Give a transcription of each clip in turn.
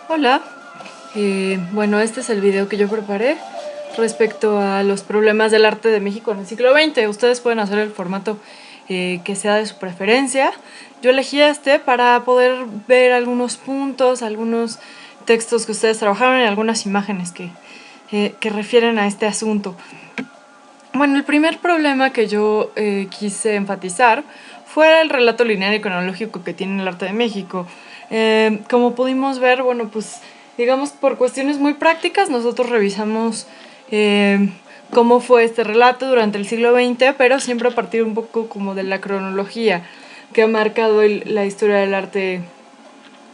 Hola, bueno, este es el video que yo preparé respecto a los problemas del arte de México en el siglo XX. Ustedes pueden hacer el formato que sea de su preferencia. Yo elegí este para poder ver algunos puntos, algunos textos que ustedes trabajaron y algunas imágenes que refieren a este asunto. Bueno, el primer problema que yo quise enfatizar fue el relato lineal y cronológico que tiene el arte de México. Como pudimos ver, bueno, pues digamos por cuestiones muy prácticas, nosotros revisamos cómo fue este relato durante el siglo XX, pero siempre a partir un poco como de la cronología que ha marcado la historia del arte,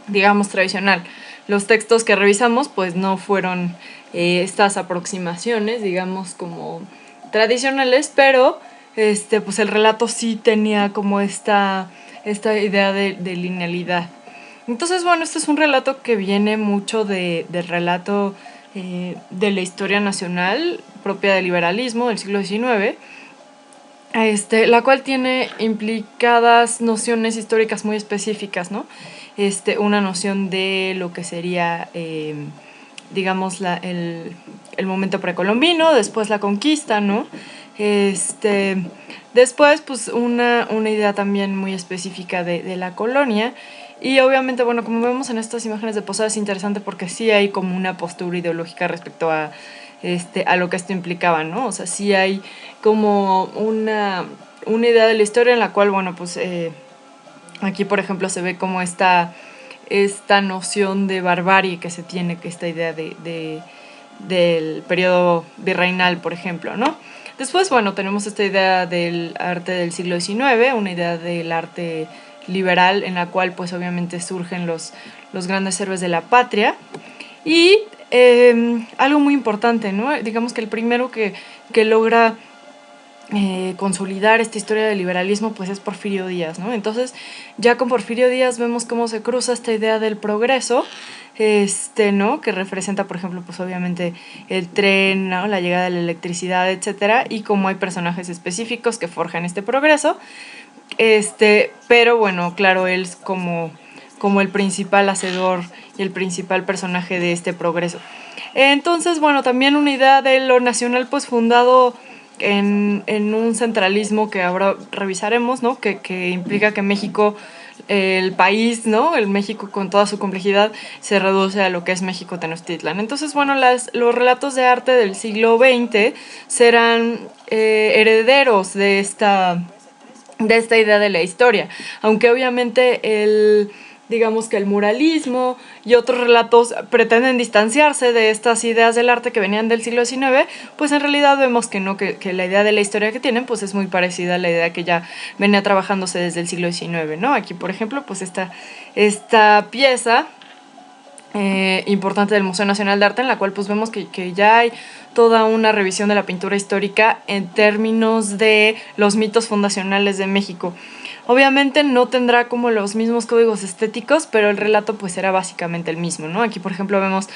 digamos, tradicional. Los textos que revisamos pues no fueron estas aproximaciones, digamos, como tradicionales, pero pues el relato sí tenía como esta idea de linealidad. Entonces, bueno, este es un relato que viene mucho del relato de la historia nacional propia del liberalismo del siglo XIX, la cual tiene implicadas nociones históricas muy específicas, ¿no? Una noción de lo que sería, digamos, el momento precolombino, después la conquista, ¿no? Después, pues, una idea también muy específica de la colonia. Y obviamente, bueno, como vemos en estas imágenes de posada, es interesante porque sí hay como una postura ideológica respecto a lo que esto implicaba, ¿no? O sea, sí hay como una idea de la historia en la cual, bueno, pues aquí, por ejemplo, se ve como esta noción de barbarie que se tiene, que esta idea del periodo virreinal, por ejemplo, ¿no? Después, bueno, tenemos esta idea del arte del siglo XIX, una idea del arte liberal en la cual, pues, obviamente surgen los grandes héroes de la patria. Y algo muy importante, ¿no? Digamos que el primero que logra consolidar esta historia del liberalismo pues es Porfirio Díaz, ¿no? Entonces ya con Porfirio Díaz vemos cómo se cruza esta idea del progreso, ¿no? Que representa, por ejemplo, pues obviamente el tren, ¿no? La llegada de la electricidad, etcétera, y cómo hay personajes específicos que forjan este progreso, pero bueno, claro, él es como el principal hacedor y el principal personaje de este progreso. Entonces, bueno, también una idea de lo nacional pues fundado en un centralismo que ahora revisaremos, ¿no? Que implica que México, el país, ¿no? El México con toda su complejidad se reduce a lo que es México Tenochtitlan. Entonces, bueno, los relatos de arte del siglo XX serán herederos de esta idea de la historia, aunque obviamente digamos que el muralismo y otros relatos pretenden distanciarse de estas ideas del arte que venían del siglo XIX, pues en realidad vemos que no, que la idea de la historia que tienen pues es muy parecida a la idea que ya venía trabajándose desde el siglo XIX, ¿no? Aquí, por ejemplo, pues esta pieza importante del Museo Nacional de Arte, en la cual pues vemos que ya hay toda una revisión de la pintura histórica en términos de los mitos fundacionales de México. Obviamente no tendrá como los mismos códigos estéticos, pero el relato pues era básicamente el mismo, ¿no? Aquí, por ejemplo, vemos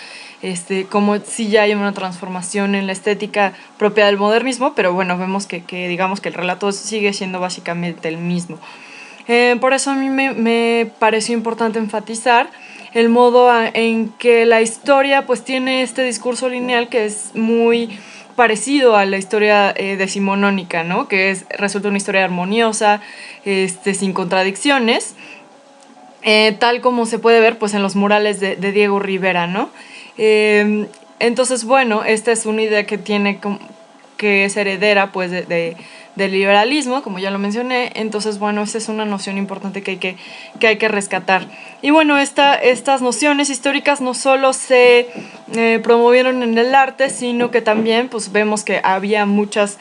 como sí ya hay una transformación en la estética propia del modernismo, pero bueno, vemos que digamos que el relato sigue siendo básicamente el mismo. Por eso a mí me pareció importante enfatizar el modo en que la historia pues tiene este discurso lineal que es muy parecido a la historia decimonónica, ¿no? Que resulta una historia armoniosa, sin contradicciones, tal como se puede ver pues en los murales de Diego Rivera, ¿no? Entonces, bueno, esta es una idea que tiene que es heredera pues del liberalismo, como ya lo mencioné. Entonces, bueno, esa es una noción importante que hay que rescatar. Y bueno, estas nociones históricas no solo se promovieron en el arte, sino que también pues vemos que había muchas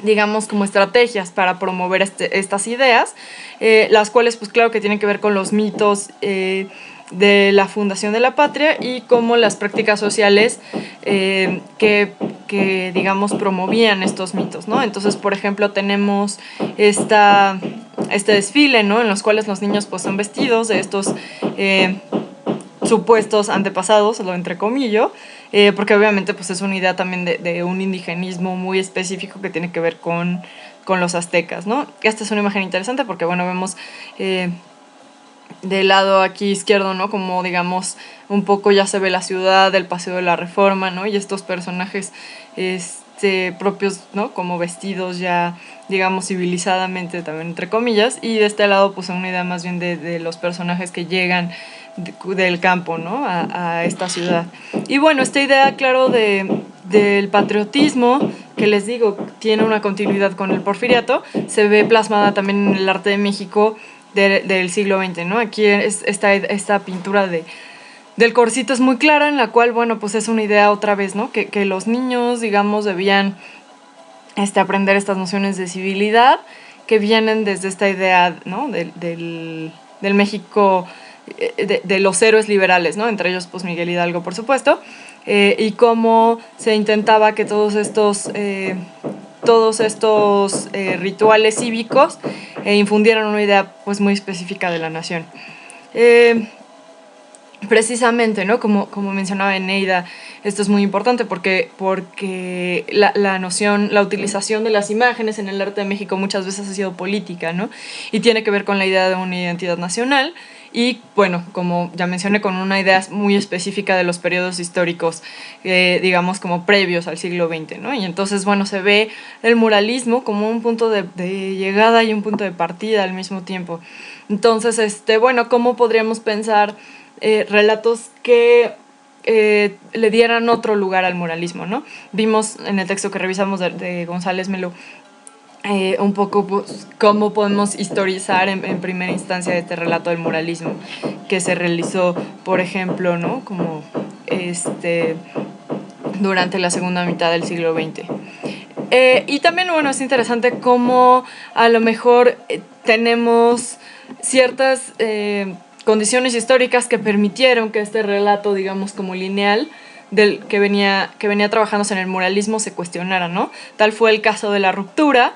digamos como estrategias para promover estas ideas, las cuales pues claro que tienen que ver con los mitos de la fundación de la patria y como las prácticas sociales que digamos promovían estos mitos, ¿no? Entonces, por ejemplo, tenemos este desfile, ¿no? En los cuales los niños pues son vestidos de estos supuestos antepasados, lo entrecomillo, porque obviamente pues es una idea también de un indigenismo muy específico que tiene que ver con los aztecas, ¿no? Esta es una imagen interesante porque, bueno, vemos del lado aquí izquierdo, ¿no? Como digamos, un poco ya se ve la ciudad, el Paseo de la Reforma, ¿no? Y estos personajes propios, ¿no? Como vestidos ya, digamos, civilizadamente también, entre comillas. Y de este lado, pues una idea más bien de los personajes que llegan del campo, ¿no? A esta ciudad. Y bueno, esta idea, claro, del patriotismo, que les digo, tiene una continuidad con el porfiriato, se ve plasmada también en el arte de México del siglo XX, ¿no? Aquí esta pintura del Corcito es muy clara, en la cual, bueno, pues es una idea otra vez, ¿no? Que los niños, digamos, debían aprender estas nociones de civilidad que vienen desde esta idea, ¿no? Del México, de los héroes liberales, ¿no? Entre ellos, pues, Miguel Hidalgo, por supuesto, y cómo se intentaba que todos estos rituales cívicos infundieran una idea, pues, muy específica de la nación. Precisamente, ¿no? Como mencionaba Eneida, esto es muy importante porque la noción, la utilización de las imágenes en el arte de México muchas veces ha sido política, ¿no? Y tiene que ver con la idea de una identidad nacional y, bueno, como ya mencioné, con una idea muy específica de los periodos históricos, digamos, como previos al siglo XX, ¿no? Y entonces, bueno, se ve el muralismo como un punto de llegada y un punto de partida al mismo tiempo. Entonces, bueno, ¿cómo podríamos pensar relatos que le dieran otro lugar al muralismo, ¿no? Vimos en el texto que revisamos de González Melo un poco, pues, cómo podemos historizar en primera instancia este relato del muralismo que se realizó, por ejemplo, ¿no? Como durante la segunda mitad del siglo XX. Y también, bueno, es interesante cómo a lo mejor tenemos ciertas condiciones históricas que permitieron que este relato, digamos, como lineal, del que venía trabajándose en el muralismo, se cuestionara, ¿no? Tal fue el caso de la ruptura.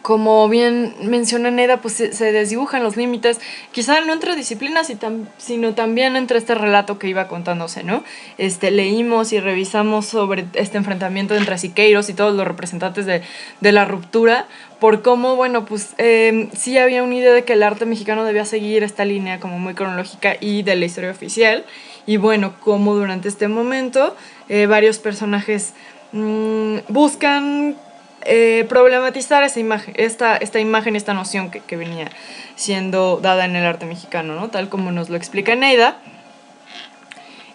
Como bien menciona Neda, pues se desdibujan los límites, quizá no entre disciplinas, sino también entre este relato que iba contándose, ¿no? Leímos y revisamos sobre este enfrentamiento entre Siqueiros y todos los representantes de la ruptura, por cómo, bueno, pues sí había una idea de que el arte mexicano debía seguir esta línea como muy cronológica y de la historia oficial, y bueno, como durante este momento varios personajes buscan problematizar esa imagen, esta imagen, esta noción que venía siendo dada en el arte mexicano, ¿no? Tal como nos lo explica Neida.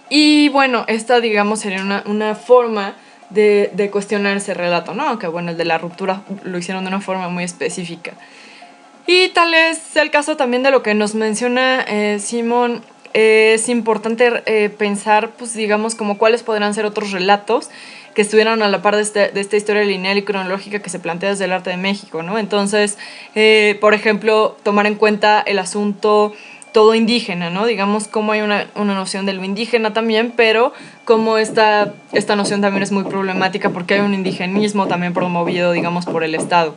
Y bueno, esta, digamos, sería una forma de cuestionar ese relato, ¿no? Aunque bueno, el de la ruptura lo hicieron de una forma muy específica. Y tal es el caso también de lo que nos menciona Simón. Es importante pensar, pues digamos, como cuáles podrán ser otros relatos que estuvieran a la par de esta historia lineal y cronológica que se plantea desde el arte de México, ¿no? Entonces, por ejemplo, tomar en cuenta el asunto todo indígena, ¿no? Digamos, cómo hay una noción de lo indígena también, pero cómo esta noción también es muy problemática porque hay un indigenismo también promovido, digamos, por el Estado.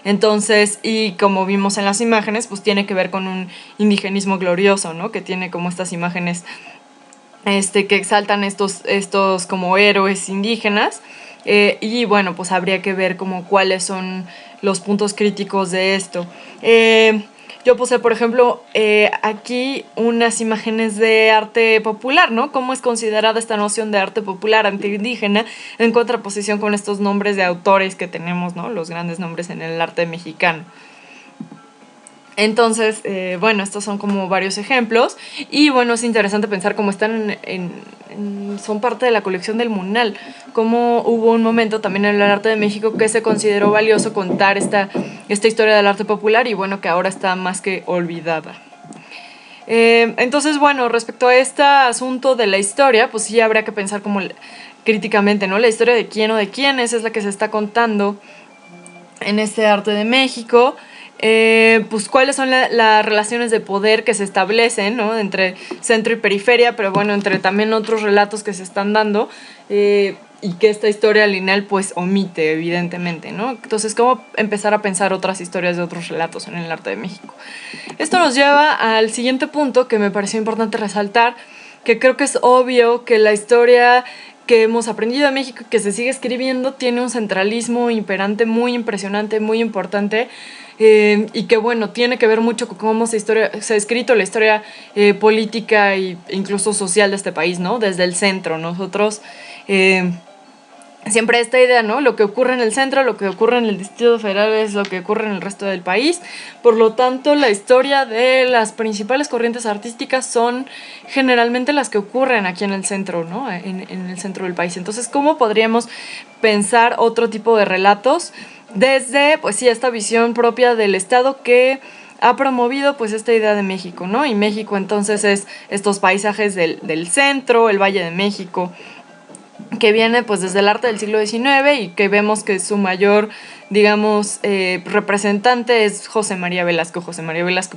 Entonces, y como vimos en las imágenes, pues tiene que ver con un indigenismo glorioso, ¿no? Que tiene como estas imágenes que exaltan estos como héroes indígenas, y bueno, pues habría que ver como cuáles son los puntos críticos de esto. Yo puse, por ejemplo, aquí unas imágenes de arte popular, ¿no? Cómo es considerada esta noción de arte popular antiindígena en contraposición con estos nombres de autores que tenemos, ¿no? Los grandes nombres en el arte mexicano. Entonces, bueno, estos son como varios ejemplos y bueno, es interesante pensar cómo están son parte de la colección del Munal, cómo hubo un momento también en el arte de México que se consideró valioso contar esta historia del arte popular y bueno, que ahora está más que olvidada. Entonces, bueno, respecto a este asunto de la historia, pues sí habría que pensar como críticamente, ¿no? La historia de quién o de quiénes es la que se está contando en este arte de México. Pues cuáles son las relaciones de poder que se establecen, ¿no? Entre centro y periferia, pero bueno, entre también otros relatos que se están dando y que esta historia lineal pues omite evidentemente, ¿no? Entonces, ¿cómo empezar a pensar otras historias de otros relatos en el arte de México? Esto nos lleva al siguiente punto que me pareció importante resaltar, que creo que es obvio que la historia que hemos aprendido de México y que se sigue escribiendo tiene un centralismo imperante muy impresionante, muy importante, y que bueno, tiene que ver mucho con cómo se ha escrito la historia política e incluso social de este país, ¿no? Desde el centro. Nosotros siempre esta idea, ¿no? Lo que ocurre en el centro, lo que ocurre en el Distrito Federal es lo que ocurre en el resto del país. Por lo tanto, la historia de las principales corrientes artísticas son generalmente las que ocurren aquí en el centro, ¿no? En el centro del país. Entonces, ¿cómo podríamos pensar otro tipo de relatos desde, pues sí, esta visión propia del Estado que ha promovido pues esta idea de México, ¿no? Y México entonces es estos paisajes del centro, el Valle de México, que viene pues desde el arte del siglo XIX y que vemos que su mayor, digamos, representante es José María Velasco,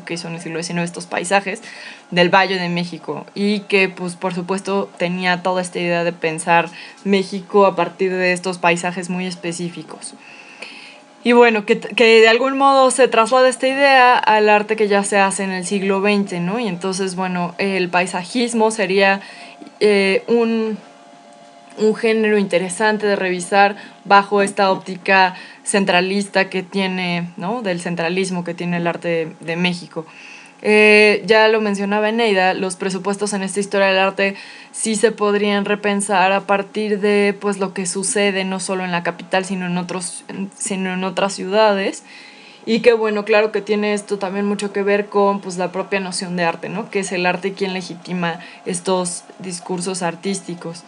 que hizo en el siglo XIX estos paisajes del Valle de México y que pues por supuesto tenía toda esta idea de pensar México a partir de estos paisajes muy específicos. Y bueno, que de algún modo se traslada esta idea al arte que ya se hace en el siglo XX, ¿no? Y entonces, bueno, el paisajismo sería un género interesante de revisar bajo esta óptica centralista que tiene, ¿no? Del centralismo que tiene el arte de México. Ya lo mencionaba Eneida, los presupuestos en esta historia del arte sí se podrían repensar a partir de pues lo que sucede no solo en la capital sino en otras ciudades, y que bueno, claro que tiene esto también mucho que ver con pues la propia noción de arte, ¿no? Que es el arte quien legitima estos discursos artísticos.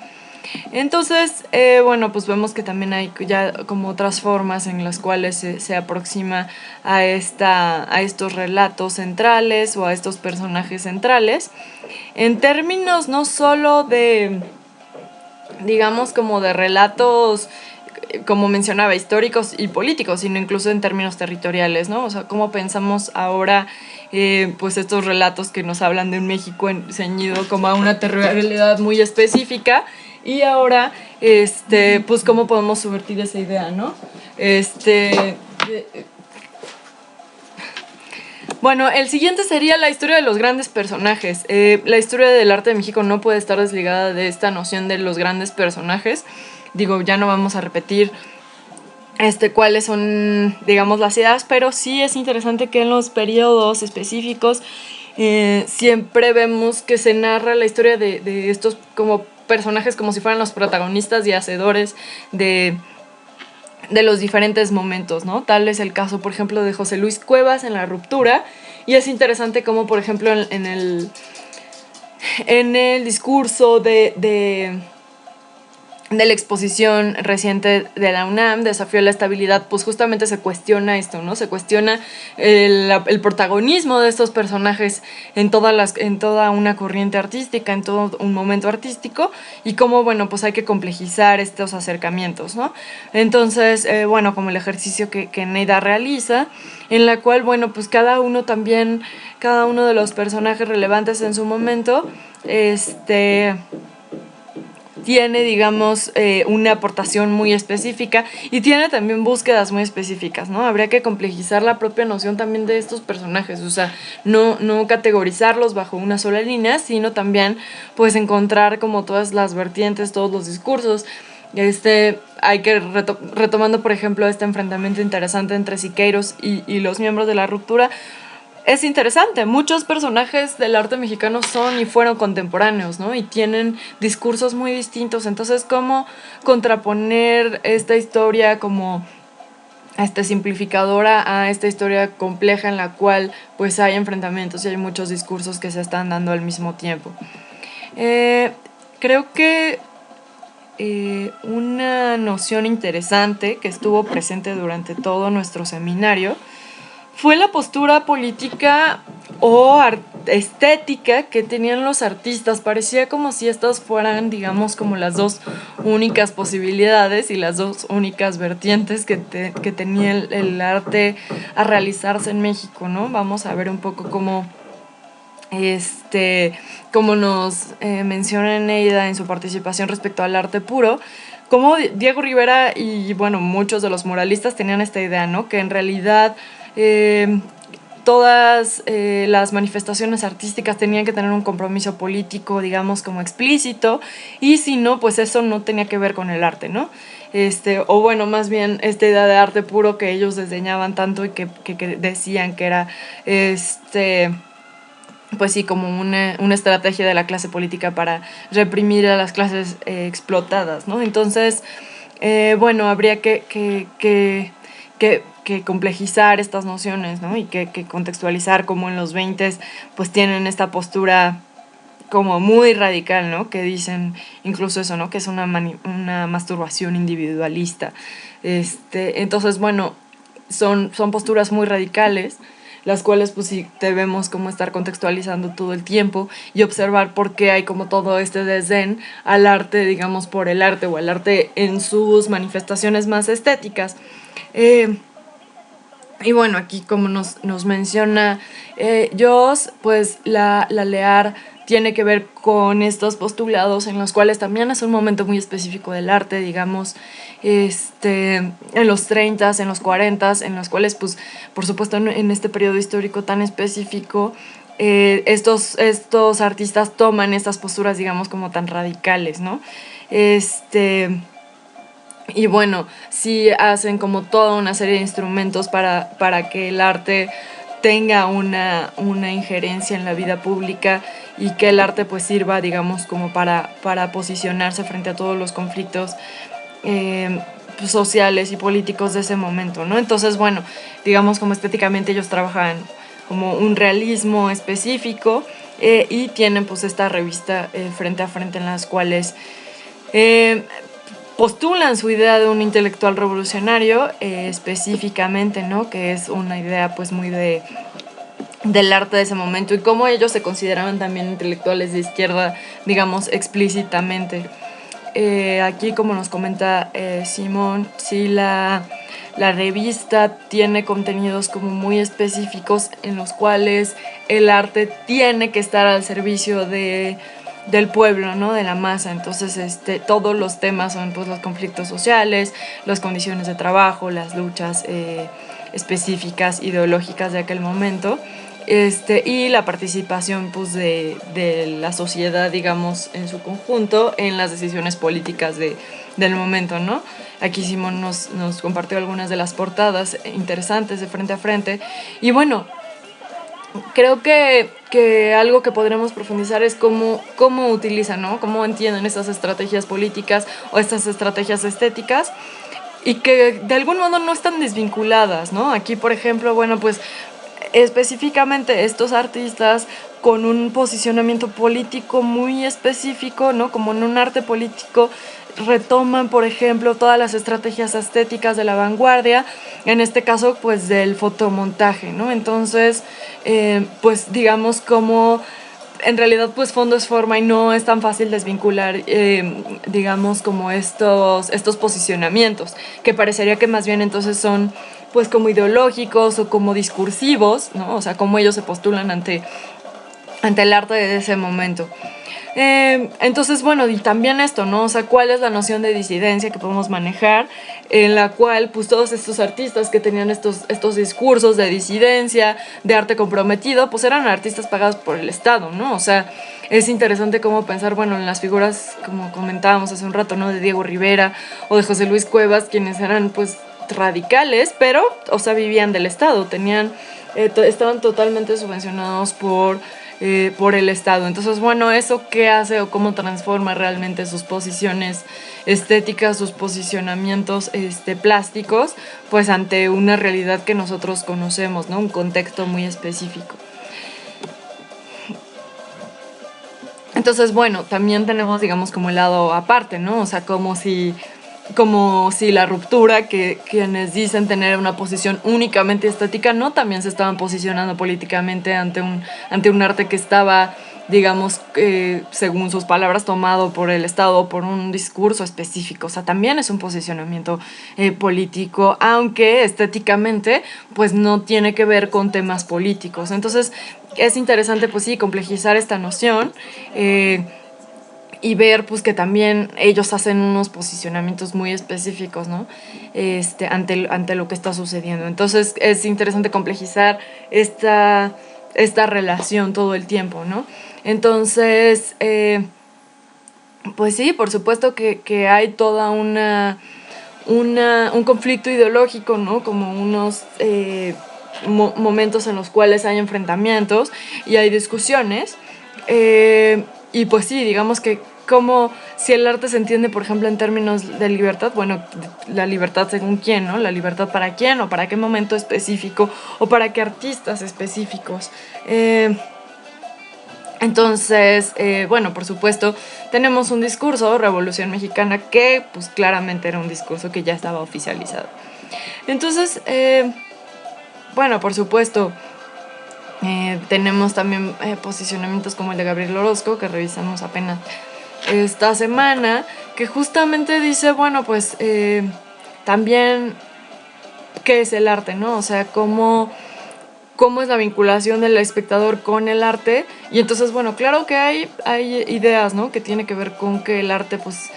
Entonces, bueno, pues vemos que también hay ya como otras formas en las cuales se aproxima a estos relatos centrales o a estos personajes centrales, en términos no solo de, digamos, como de relatos, como mencionaba, históricos y políticos, sino incluso en términos territoriales, ¿no? O sea, cómo pensamos ahora pues estos relatos que nos hablan de un México ceñido como a una territorialidad muy específica, y ahora pues cómo podemos subvertir esa idea, ¿no? Bueno, el siguiente sería la historia de los grandes personajes. La historia del arte de México no puede estar desligada de esta noción de los grandes personajes. Digo, ya no vamos a repetir cuáles son, digamos, las ideas, pero sí es interesante que en los periodos específicos siempre vemos que se narra la historia de estos como personajes como si fueran los protagonistas y hacedores de los diferentes momentos, ¿no? Tal es el caso, por ejemplo, de José Luis Cuevas en La Ruptura, y es interesante cómo, por ejemplo, en el discurso de la exposición reciente de la UNAM, Desafío a la Estabilidad, pues justamente se cuestiona esto, ¿no? Se cuestiona el protagonismo de estos personajes en toda una corriente artística, en todo un momento artístico, y cómo, bueno, pues hay que complejizar estos acercamientos, ¿no? Entonces, bueno, como el ejercicio que Neida realiza, en la cual, bueno, pues cada uno de los personajes relevantes en su momento, tiene, digamos, una aportación muy específica y tiene también búsquedas muy específicas, ¿no? Habría que complejizar la propia noción también de estos personajes, o sea, no categorizarlos bajo una sola línea, sino también, pues, encontrar como todas las vertientes, todos los discursos. Hay que retomando, por ejemplo, este enfrentamiento interesante entre Siqueiros y los miembros de La Ruptura. Es interesante, muchos personajes del arte mexicano son y fueron contemporáneos, ¿no? Y tienen discursos muy distintos, entonces cómo contraponer esta historia como simplificadora a esta historia compleja en la cual pues hay enfrentamientos y hay muchos discursos que se están dando al mismo tiempo. Creo que una noción interesante que estuvo presente durante todo nuestro seminario fue la postura política o estética que tenían los artistas. Parecía como si estas fueran, digamos, como las dos únicas posibilidades y las dos únicas vertientes que tenía el arte a realizarse en México, ¿no? Vamos a ver un poco cómo como nos menciona Neida en su participación respecto al arte puro, como Diego Rivera y, bueno, muchos de los muralistas tenían esta idea, ¿no? Que en realidad todas las manifestaciones artísticas tenían que tener un compromiso político, digamos, como explícito, y si no, pues eso no tenía que ver con el arte, ¿no? O bueno, más bien esta idea de arte puro que ellos desdeñaban tanto y que decían que era, pues sí, como una estrategia de la clase política para reprimir a las clases explotadas, ¿no? Entonces, bueno, habría que complejizar estas nociones, ¿no? Y que contextualizar cómo en los 20 pues tienen esta postura como muy radical, ¿no? Que dicen incluso eso, ¿no? Que es una masturbación individualista. Entonces, bueno, son posturas muy radicales, las cuales pues sí debemos como estar contextualizando todo el tiempo y observar por qué hay como todo este desdén al arte, digamos, por el arte o al arte en sus manifestaciones más estéticas. Y bueno, aquí como nos menciona Joss, pues la Lear tiene que ver con estos postulados en los cuales también es un momento muy específico del arte, digamos, en los 30s, en los 40s, en los cuales, pues, por supuesto, en este periodo histórico tan específico, estos artistas toman estas posturas, digamos, como tan radicales, ¿no? Y bueno, sí hacen como toda una serie de instrumentos para que el arte tenga una injerencia en la vida pública y que el arte pues sirva, digamos, como para posicionarse frente a todos los conflictos sociales y políticos de ese momento, ¿no? Entonces, bueno, digamos como estéticamente ellos trabajan como un realismo específico y tienen pues esta revista frente a frente en las cuales postulan su idea de un intelectual revolucionario específicamente, ¿no? Que es una idea pues muy del arte de ese momento y cómo ellos se consideraban también intelectuales de izquierda, digamos, explícitamente. Aquí, como nos comenta Simón, sí, la revista tiene contenidos como muy específicos en los cuales el arte tiene que estar al servicio del pueblo, ¿no? De la masa. Entonces, todos los temas son pues los conflictos sociales, las condiciones de trabajo, las luchas específicas ideológicas de aquel momento. Y la participación pues de la sociedad, digamos, en su conjunto en las decisiones políticas del momento, ¿no? Aquí Simón nos compartió algunas de las portadas interesantes de Frente a Frente. Y bueno, creo que algo que podremos profundizar es cómo utilizan, ¿no? Cómo entienden estas estrategias políticas o estas estrategias estéticas y que de algún modo no están desvinculadas, ¿no? Aquí, por ejemplo, bueno, pues específicamente estos artistas con un posicionamiento político muy específico, ¿no? Como en un arte político retoman, por ejemplo, todas las estrategias estéticas de la vanguardia, en este caso, pues del fotomontaje, ¿no? Entonces, pues digamos como en realidad pues fondo es forma y no es tan fácil desvincular digamos como estos posicionamientos que parecería que más bien entonces son pues como ideológicos o como discursivos, ¿no? O sea, como ellos se postulan ante el arte de ese momento. Entonces, bueno, y también esto, ¿no? O sea, ¿cuál es la noción de disidencia que podemos manejar? En la cual, pues, todos estos artistas que tenían estos discursos de disidencia, de arte comprometido, pues eran artistas pagados por el Estado, ¿no? O sea, es interesante cómo pensar, bueno, en las figuras, como comentábamos hace un rato, ¿no? De Diego Rivera o de José Luis Cuevas, quienes eran, pues, radicales, pero, o sea, vivían del Estado, tenían, estaban totalmente subvencionados por el Estado. Entonces, bueno, ¿eso qué hace o cómo transforma realmente sus posiciones estéticas, sus posicionamientos plásticos, pues ante una realidad que nosotros conocemos, ¿no? Un contexto muy específico. Entonces, bueno, también tenemos, digamos, como el lado aparte, ¿no? O sea, como si la ruptura, que quienes dicen tener una posición únicamente estética, no también se estaban posicionando políticamente ante un arte que estaba, digamos, según sus palabras, tomado por el Estado, por un discurso específico. O sea, también es un posicionamiento político, aunque estéticamente, pues no tiene que ver con temas políticos. Entonces, es interesante, pues sí, complejizar esta noción. y ver pues que también ellos hacen unos posicionamientos muy específicos, ¿no? Ante lo que está sucediendo. Entonces es interesante complejizar esta relación todo el tiempo, ¿no? Entonces, pues sí, por supuesto que hay toda un conflicto ideológico, ¿no? Como unos momentos en los cuales hay enfrentamientos y hay discusiones. Y pues sí, digamos que como si el arte se entiende, por ejemplo, en términos de libertad, bueno, la libertad según quién, ¿no? La libertad para quién o para qué momento específico o para qué artistas específicos. Entonces, bueno, por supuesto, tenemos un discurso, Revolución Mexicana, que pues claramente era un discurso que ya estaba oficializado. Entonces, bueno, por supuesto, tenemos también posicionamientos como el de Gabriel Orozco, que revisamos apenas esta semana, que justamente dice, bueno, pues también qué es el arte, ¿no? O sea, cómo es la vinculación del espectador con el arte. Y entonces, bueno, claro que hay ideas, ¿no? Que tiene que ver con que el arte, pues,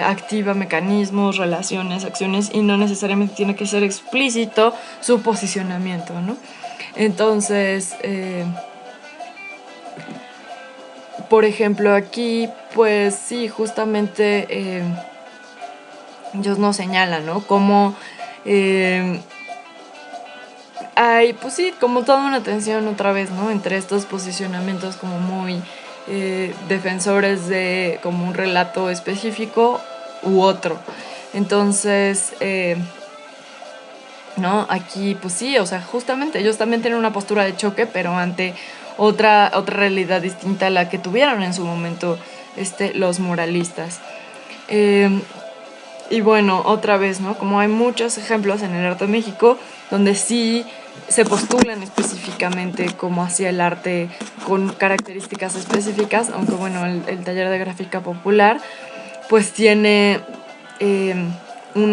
activa mecanismos, relaciones, acciones, y no necesariamente tiene que ser explícito su posicionamiento, ¿no? Entonces, por ejemplo, aquí, pues sí, justamente ellos nos señalan, ¿no? Cómo hay, pues sí, como toda una tensión otra vez, ¿no? Entre estos posicionamientos como muy defensores de como un relato específico u otro. Entonces, ¿no? Aquí, pues sí, o sea, justamente ellos también tienen una postura de choque, pero ante otra realidad distinta a la que tuvieron en su momento los muralistas. Y bueno, otra vez, ¿no? Como hay muchos ejemplos en el arte de México donde sí se postulan específicamente como hacia el arte con características específicas, aunque bueno, el taller de gráfica popular pues tiene un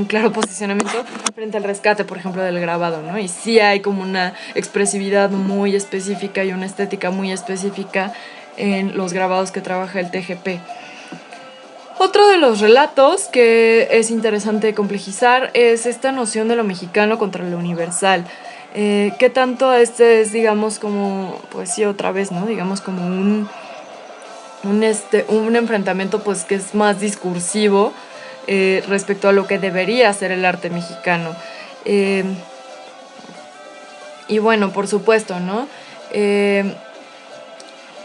claro posicionamiento frente al rescate, por ejemplo, del grabado, ¿no? Y sí hay como una expresividad muy específica y una estética muy específica en los grabados que trabaja el TGP. Otro de los relatos que es interesante complejizar es esta noción de lo mexicano contra lo universal. ¿Qué tanto es, digamos, como, pues sí, otra vez, ¿no? Digamos como un enfrentamiento pues que es más discursivo respecto a lo que debería ser el arte mexicano. Y bueno, por supuesto, ¿no?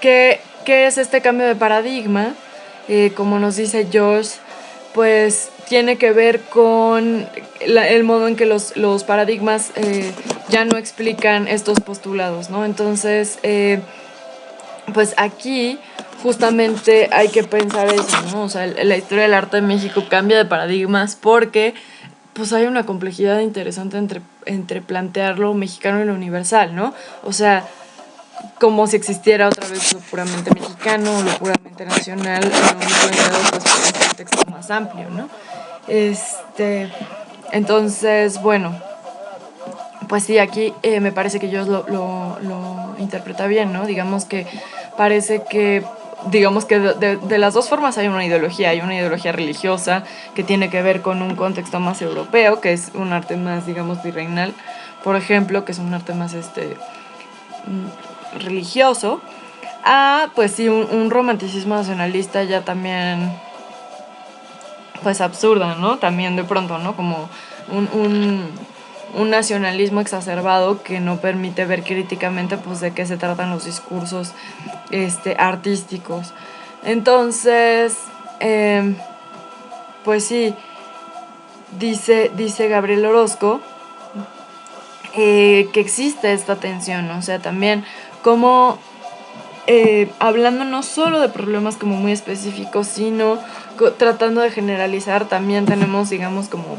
¿Qué es este cambio de paradigma? Como nos dice George, pues tiene que ver con el modo en que los paradigmas ya no explican estos postulados, ¿no? Entonces, pues aquí justamente hay que pensar eso, ¿no? O sea, la historia del arte de México cambia de paradigmas porque pues hay una complejidad interesante entre plantear lo mexicano y lo universal, ¿no? O sea, como si existiera otra vez lo puramente mexicano o lo puramente nacional, lo único enviado pues por un contexto más amplio, ¿no? Entonces, bueno, pues sí, aquí me parece que ellos lo interpreta bien, ¿no? Digamos que parece que de las dos formas hay una ideología religiosa que tiene que ver con un contexto más europeo, que es un arte más, digamos, virreinal, por ejemplo, que es un arte más religioso, pues sí, un romanticismo nacionalista ya también, pues absurda, ¿no? También de pronto, ¿no? Como un nacionalismo exacerbado que no permite ver críticamente pues de qué se tratan los discursos artísticos. Entonces, pues sí, dice Gabriel Orozco que existe esta tensión, ¿no? O sea, también como hablando no solo de problemas como muy específicos, sino tratando de generalizar, también tenemos, digamos, como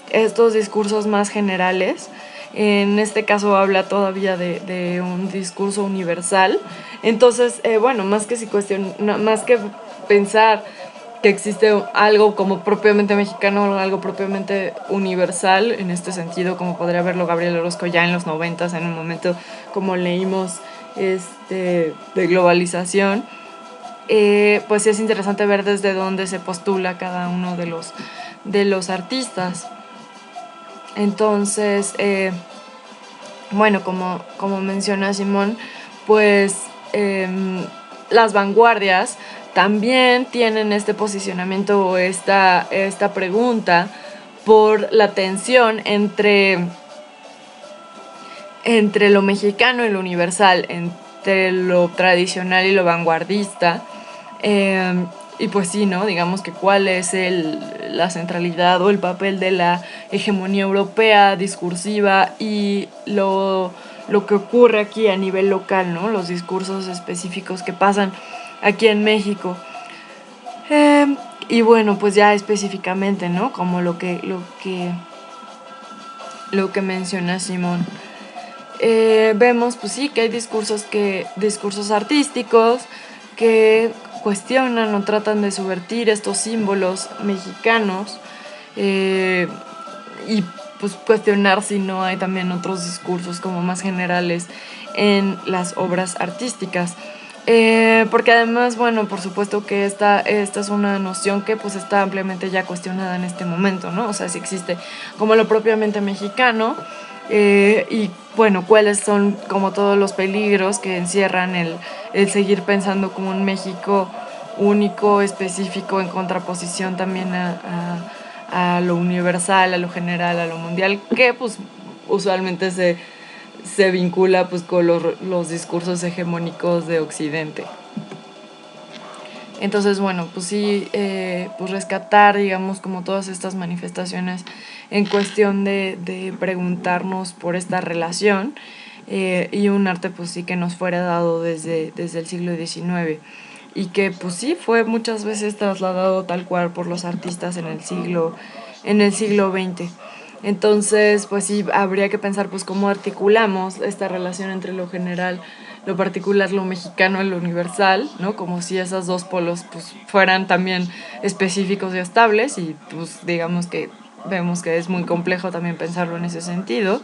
estos discursos más generales. En este caso habla todavía de un discurso universal. Entonces, bueno, más que pensar que existe algo como propiamente mexicano o algo propiamente universal, en este sentido, como podría verlo Gabriel Orozco ya en los 90s, en un momento como leímos de globalización, pues es interesante ver desde dónde se postula cada uno de los artistas. Entonces, bueno, como menciona Simón, pues las vanguardias también tienen este posicionamiento o esta pregunta por la tensión entre lo mexicano y lo universal, entre lo tradicional y lo vanguardista. Y pues sí, ¿no? Digamos que cuál es la centralidad o el papel de la hegemonía europea discursiva y lo que ocurre aquí a nivel local, ¿no? Los discursos específicos que pasan aquí en México. Y bueno, pues ya específicamente, ¿no? Como lo que menciona Simón. Vemos, pues sí, que hay discursos artísticos que cuestionan o tratan de subvertir estos símbolos mexicanos, y pues cuestionar si no hay también otros discursos como más generales en las obras artísticas. Porque además, bueno, por supuesto que esta es una noción que pues está ampliamente ya cuestionada en este momento, ¿no? O sea, si existe como lo propiamente mexicano, y bueno, cuáles son como todos los peligros que encierran el seguir pensando como un México único, específico, en contraposición también a lo universal, a lo general, a lo mundial, que pues usualmente se vincula pues con los discursos hegemónicos de Occidente. Entonces, bueno, pues sí, pues rescatar, digamos, como todas estas manifestaciones en cuestión de preguntarnos por esta relación, y un arte pues sí que nos fuera dado desde el siglo XIX y que pues sí fue muchas veces trasladado tal cual por los artistas en el siglo XX. Entonces, pues sí, habría que pensar pues cómo articulamos esta relación entre lo general, lo particular, lo mexicano y lo universal, ¿no? Como si esos dos polos pues fueran también específicos y estables, y pues digamos que vemos que es muy complejo también pensarlo en ese sentido.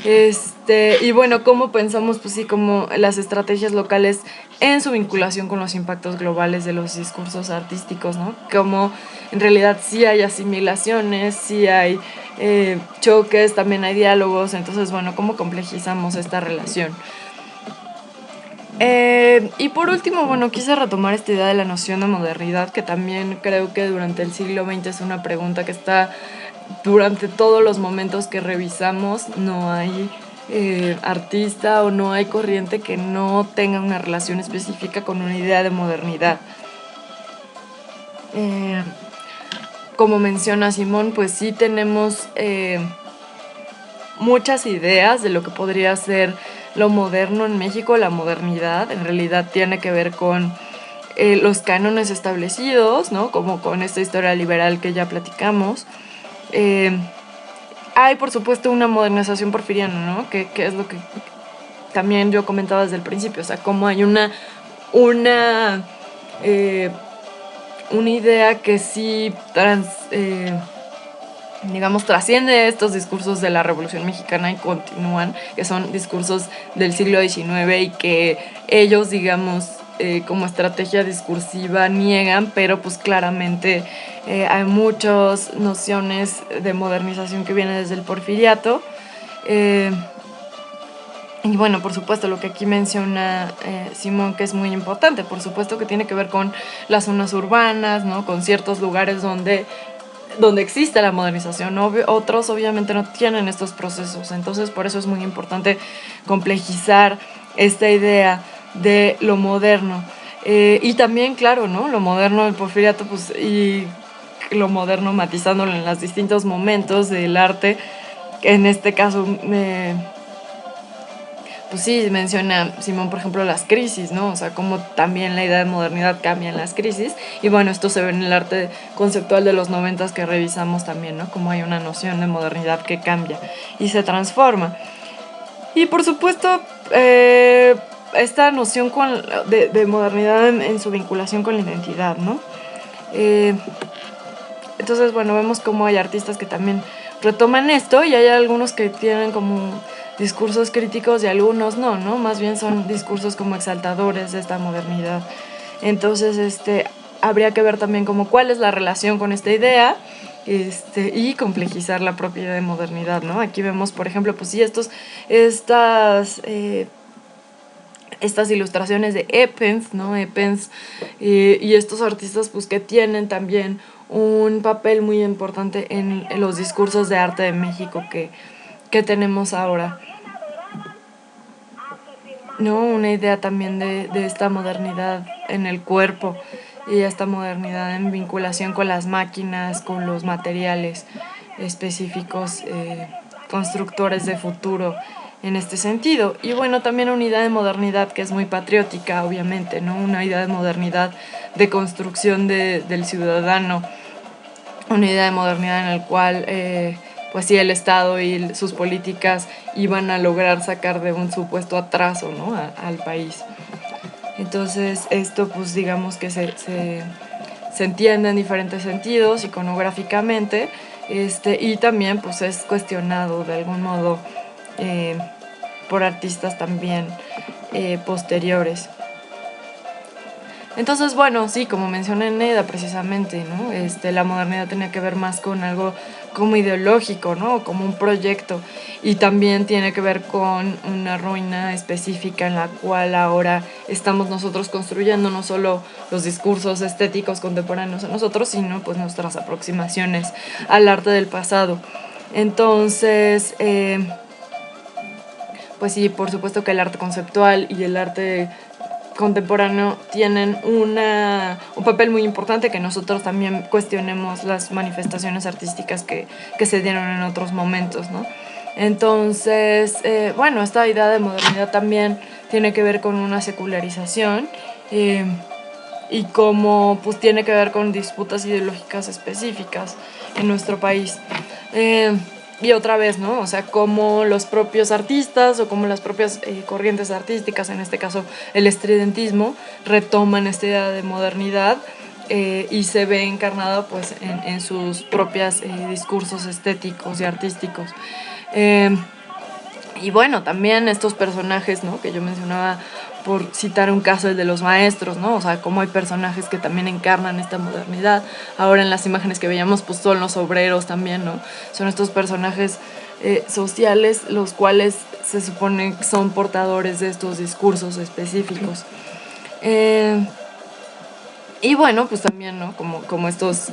Y bueno, cómo pensamos, pues sí, como las estrategias locales en su vinculación con los impactos globales de los discursos artísticos, ¿no? Como en realidad sí hay asimilaciones, sí hay choques, también hay diálogos. Entonces, bueno, cómo complejizamos esta relación. Y por último, bueno, quise retomar esta idea de la noción de modernidad, que también creo que durante el siglo XX es una pregunta que está durante todos los momentos que revisamos. No hay artista o no hay corriente que no tenga una relación específica con una idea de modernidad. Como menciona Simón, pues sí tenemos muchas ideas de lo que podría ser lo moderno en México. La modernidad en realidad tiene que ver con los cánones establecidos, ¿no? Como con esta historia liberal que ya platicamos. Hay, por supuesto, una modernización porfiriana, ¿no? Que es lo que también yo comentaba desde el principio. O sea, como hay una idea que sí digamos, trasciende estos discursos de la Revolución Mexicana y continúan, que son discursos del siglo XIX y que ellos, digamos, como estrategia discursiva niegan, pero pues claramente hay muchas nociones de modernización que vienen desde el porfiriato. Y bueno, por supuesto, lo que aquí menciona Simón, que es muy importante, por supuesto que tiene que ver con las zonas urbanas, ¿no? Con ciertos lugares donde existe la modernización. Otros obviamente no tienen estos procesos. Entonces, por eso es muy importante complejizar esta idea de lo moderno. Y también, claro, ¿no? Lo moderno del porfiriato, pues, y lo moderno matizándolo en los distintos momentos del arte. En este caso, pues sí, menciona Simón, por ejemplo, las crisis, ¿no? O sea, cómo también la idea de modernidad cambia en las crisis. Y bueno, esto se ve en el arte conceptual de los 90 que revisamos también, ¿no? Cómo hay una noción de modernidad que cambia y se transforma. Y por supuesto, esta noción de modernidad en su vinculación con la identidad, ¿no? Entonces, bueno, vemos cómo hay artistas que también retoman esto, y hay algunos que tienen como discursos críticos y algunos no, ¿no? Más bien son discursos como exaltadores de esta modernidad. Entonces, habría que ver también como cuál es la relación con esta idea, y complejizar la propia idea de modernidad, ¿no? Aquí vemos, por ejemplo, pues sí, estas ilustraciones de Eppens, ¿no? Eppens, y estos artistas pues que tienen también un papel muy importante en los discursos de arte de México que tenemos ahora, ¿no? Una idea también de esta modernidad en el cuerpo y esta modernidad en vinculación con las máquinas, con los materiales específicos, constructores de futuro en este sentido. Y bueno, también una idea de modernidad que es muy patriótica, obviamente, ¿no? Una idea de modernidad de construcción del ciudadano, una idea de modernidad en la cual pues sí, el Estado y sus políticas iban a lograr sacar de un supuesto atraso, ¿no? al país. Entonces esto pues digamos que se entiende en diferentes sentidos iconográficamente, y también pues es cuestionado de algún modo por artistas también posteriores. Entonces, bueno, sí, como mencioné en Neda precisamente, ¿no? La modernidad tenía que ver más con algo como ideológico, ¿no? Como un proyecto. Y también tiene que ver con una ruina específica en la cual ahora estamos nosotros construyendo no solo los discursos estéticos contemporáneos en nosotros, sino pues nuestras aproximaciones al arte del pasado. Entonces, pues sí, por supuesto que el arte conceptual y el arte contemporáneo tienen un papel muy importante, que nosotros también cuestionemos las manifestaciones artísticas que se dieron en otros momentos, ¿no? Entonces, bueno, esta idea de modernidad también tiene que ver con una secularización, y como pues tiene que ver con disputas ideológicas específicas en nuestro país. Y otra vez, ¿no? O sea, como los propios artistas o como las propias corrientes artísticas, en este caso el estridentismo, retoman esta idea de modernidad y se ve encarnado pues en sus propios discursos estéticos y artísticos. Y bueno, también estos personajes, ¿no? Que yo mencionaba, por citar un caso, el de los maestros, ¿no? O sea, cómo hay personajes que también encarnan esta modernidad. Ahora en las imágenes que veíamos, pues son los obreros también, ¿no? Son estos personajes sociales, los cuales se supone son portadores de estos discursos específicos. Y bueno, pues también, ¿no? Como estos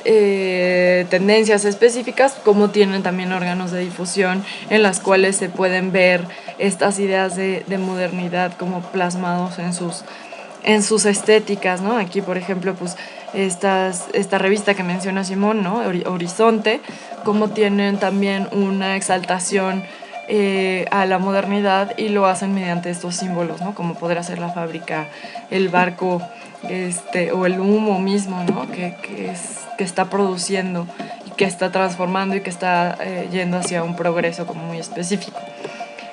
tendencias específicas, como tienen también órganos de difusión en las cuales se pueden ver estas ideas de modernidad como plasmados en sus estéticas, ¿no? Aquí, por ejemplo, pues esta revista que menciona Simón, ¿no? Horizonte, como tienen también una exaltación a la modernidad y lo hacen mediante estos símbolos, ¿no? Como podrá ser la fábrica, el barco, o el humo mismo, ¿no? Que está produciendo y que está transformando y que está yendo hacia un progreso como muy específico.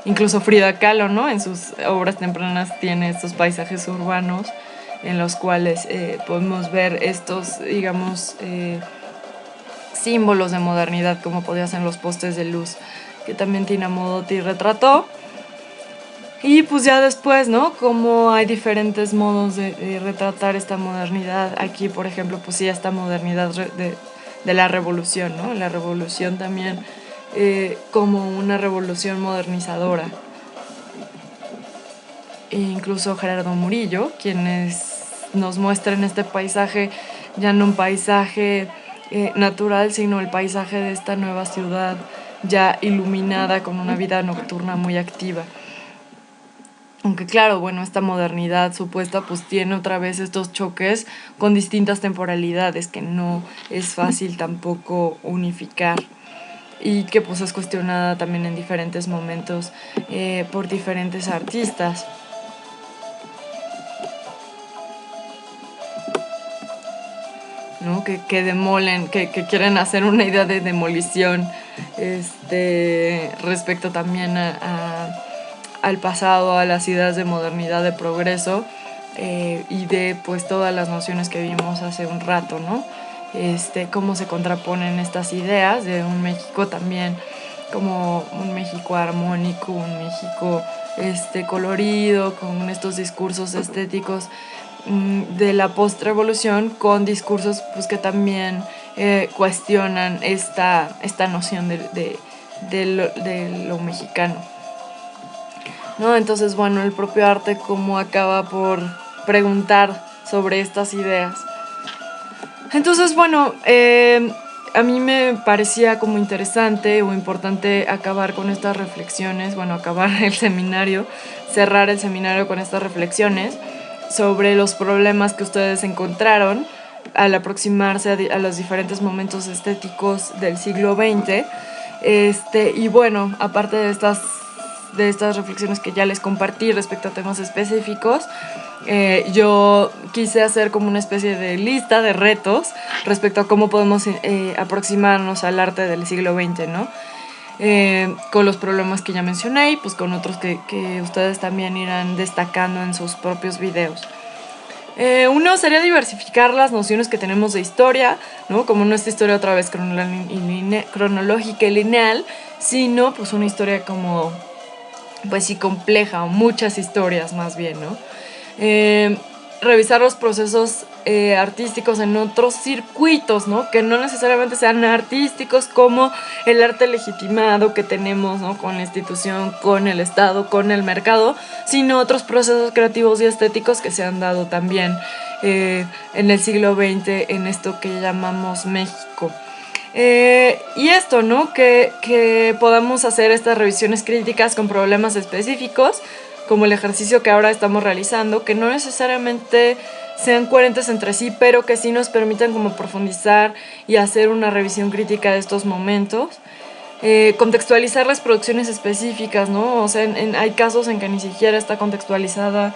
Incluso Frida Kahlo, ¿no? En sus obras tempranas tiene estos paisajes urbanos en los cuales podemos ver estos, digamos, símbolos de modernidad, como podrían ser los postes de luz, que también Tina Modotti retrató. Y pues ya después, ¿no? Como hay diferentes modos de retratar esta modernidad. Aquí, por ejemplo, pues sí, esta modernidad de la revolución, ¿no? La revolución también como una revolución modernizadora. E incluso Gerardo Murillo, quienes nos muestran este paisaje, ya no un paisaje natural, sino el paisaje de esta nueva ciudad ya iluminada con una vida nocturna muy activa. Aunque claro, bueno, esta modernidad supuesta pues tiene otra vez estos choques con distintas temporalidades que no es fácil tampoco unificar y que pues es cuestionada también en diferentes momentos por diferentes artistas. ¿No? Que demolen, que quieren hacer una idea de demolición respecto también al pasado, a las ideas de modernidad, de progreso, y de pues todas las nociones que vimos hace un rato, ¿no? Cómo se contraponen estas ideas de un México también como un México armónico, un México colorido, con estos discursos estéticos de la post-revolución, con discursos pues que también cuestionan esta noción de lo mexicano, ¿no? Entonces, bueno, el propio arte como acaba por preguntar sobre estas ideas. Entonces, bueno, a mí me parecía como interesante o importante acabar con estas reflexiones, acabar el seminario, cerrar el seminario con estas reflexiones sobre los problemas que ustedes encontraron al aproximarse a los diferentes momentos estéticos del siglo XX. Y bueno, aparte de estas reflexiones que ya les compartí respecto a temas específicos, yo quise hacer como una especie de lista de retos respecto a cómo podemos aproximarnos al arte del siglo XX, ¿no? Con los problemas que ya mencioné y pues con otros que ustedes también irán destacando en sus propios videos. Uno sería diversificar las nociones que tenemos de historia, ¿no? Como no esta historia otra vez cronológica y lineal, sino pues una historia como, pues sí, compleja, o muchas historias más bien, ¿no? Revisar los procesos artísticos en otros circuitos, ¿no? Que no necesariamente sean artísticos, como el arte legitimado que tenemos, ¿no? Con la institución, con el Estado, con el mercado, sino otros procesos creativos y estéticos que se han dado también en el siglo XX, en esto que llamamos México. Y esto, ¿no? Que podamos hacer estas revisiones críticas con problemas específicos, como el ejercicio que ahora estamos realizando, que no necesariamente sean coherentes entre sí, pero que sí nos permitan como profundizar y hacer una revisión crítica de estos momentos. Contextualizar las producciones específicas, ¿no? O sea, hay casos en que ni siquiera está contextualizada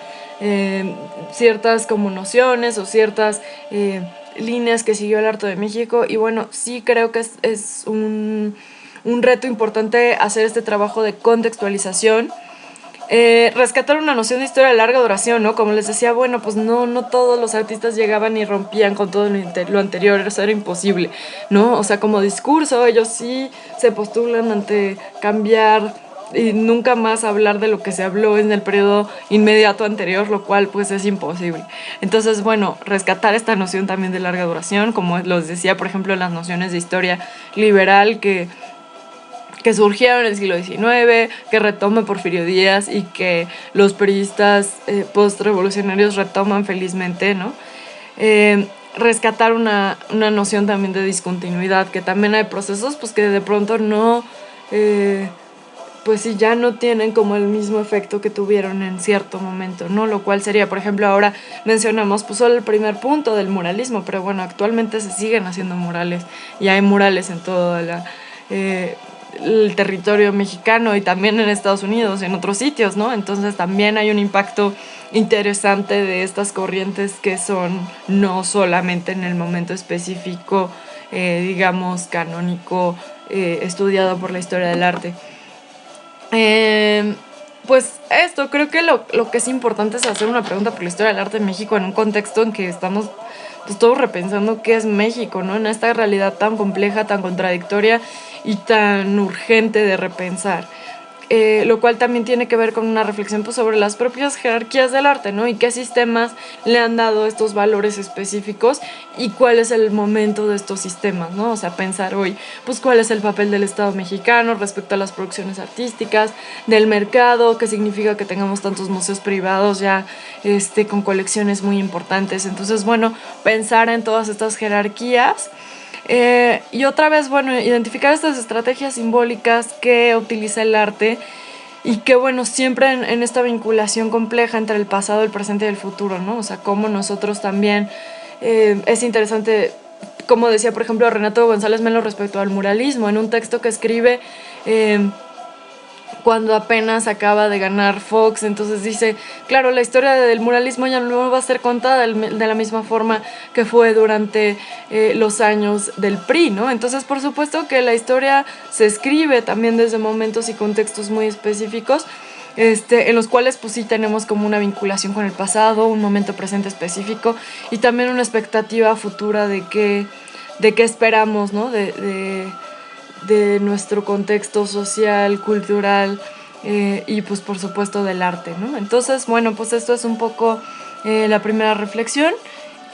ciertas como nociones o ciertas líneas que siguió el arte de México. Y bueno, sí creo que es un reto importante hacer este trabajo de contextualización. Rescatar una noción de historia de larga duración, ¿no? Como les decía, bueno, pues no todos los artistas llegaban y rompían con todo lo anterior, eso era imposible, ¿no? O sea, como discurso, ellos sí se postulan ante cambiar y nunca más hablar de lo que se habló en el periodo inmediato anterior, lo cual pues es imposible. Entonces, bueno, rescatar esta noción también de larga duración, como les decía, por ejemplo, las nociones de historia liberal que surgieron en el siglo XIX, que retoma Porfirio Díaz y que los periodistas post-revolucionarios retoman felizmente, ¿no? Rescatar una noción también de discontinuidad, que también hay procesos pues que de pronto no, pues sí, ya no tienen como el mismo efecto que tuvieron en cierto momento, ¿no? Lo cual sería, por ejemplo, ahora mencionamos pues solo el primer punto del muralismo, pero bueno, actualmente se siguen haciendo murales y hay murales en toda el territorio mexicano y también en Estados Unidos, en otros sitios, ¿no? Entonces también hay un impacto interesante de estas corrientes que son no solamente en el momento específico, digamos, canónico, estudiado por la historia del arte. Pues esto, creo que lo que es importante es hacer una pregunta por la historia del arte en México en un contexto en que estamos pues todos repensando qué es México, ¿no? En esta realidad tan compleja, tan contradictoria y tan urgente de repensar. Lo cual también tiene que ver con una reflexión pues, sobre las propias jerarquías del arte, ¿no? Y qué sistemas le han dado estos valores específicos y cuál es el momento de estos sistemas, ¿no? O sea, pensar hoy, pues cuál es el papel del Estado mexicano respecto a las producciones artísticas, del mercado, qué significa que tengamos tantos museos privados ya con colecciones muy importantes. Entonces, bueno, pensar en todas estas jerarquías. Y otra vez, bueno, identificar estas estrategias simbólicas que utiliza el arte y que, bueno, siempre en esta vinculación compleja entre el pasado, el presente y el futuro, ¿no? O sea, cómo nosotros también es interesante, como decía, por ejemplo, Renato González Melo respecto al muralismo, en un texto que escribe cuando apenas acaba de ganar Fox. Entonces dice, claro, la historia del muralismo ya no va a ser contada de la misma forma que fue durante los años del PRI, ¿no? Entonces, por supuesto que la historia se escribe también desde momentos y contextos muy específicos, en los cuales pues sí tenemos como una vinculación con el pasado, un momento presente específico y también una expectativa futura de qué esperamos, ¿no? de nuestro contexto social, cultural y pues por supuesto del arte, ¿no? Entonces, bueno, pues esto es un poco la primera reflexión.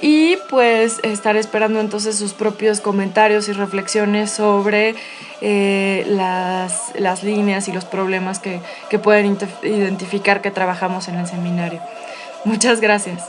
Y pues estaré esperando entonces sus propios comentarios y reflexiones sobre las líneas y los problemas que pueden identificar que trabajamos en el seminario. Muchas gracias.